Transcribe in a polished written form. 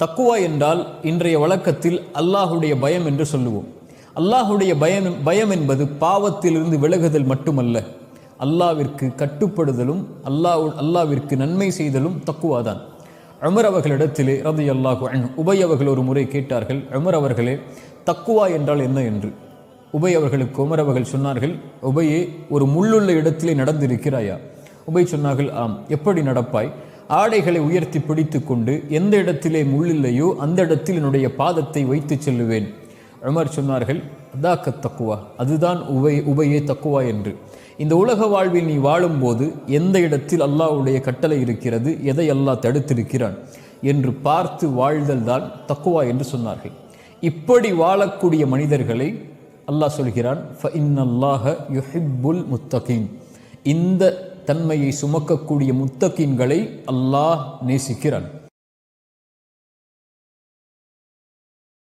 தக்குவா என்றால் இன்றைய வழக்கத்தில் அல்லாஹுடைய பயம் என்று சொல்லுவோம். அல்லாஹுடைய பயம் என்பது பாவத்திலிருந்து விலகுதல் மட்டுமல்ல, அல்லாவிற்கு கட்டுப்படுதலும் அல்லாவிற்கு நன்மை செய்தலும் தக்குவாதான். உமர் அவர்களிடத்திலே ரலியல்லாஹு அன்ஹு உபை அவர்கள் ஒரு முறை கேட்டார்கள், உமர் அவர்களே, தக்குவா என்றால் என்ன என்று. உபை அவர்களுக்கு உமர் அவர்கள் சொன்னார்கள், உபையே, ஒரு முள்ளுள்ள இடத்திலே நடந்திருக்கிறாயா? உபை சொன்னார்கள், ஆம். எப்படி நடப்பாய்? ஆடைகளை உயர்த்தி பிடித்து கொண்டு எந்த இடத்திலே முள்ளில்லையோ அந்த இடத்தில் என்னுடைய பாதத்தை வைத்து செல்லுவேன். உமர் சொன்னார்கள், அதாக்க தக்குவா, அதுதான் உபையே தக்குவா என்று. இந்த உலக வாழ்வில் நீ வாழும்போது எந்த இடத்தில் அல்லாஹ்வுடைய கட்டளை இருக்கிறது, எதை அல்லாஹ் தடுத்திருக்கிறான் என்று பார்த்து வாழ்தல் தான் தக்குவா என்று சொன்னார்கள். இப்படி வாழக்கூடிய மனிதர்களை அல்லாஹ் சொல்கிறான், ஃபஇன்னல்லாஹ யுஹிப்புல் முத்தகீன். இந்த தன்மையை சுமக்கக்கூடிய முத்தகீன்களை அல்லாஹ் நேசிக்கிறான்.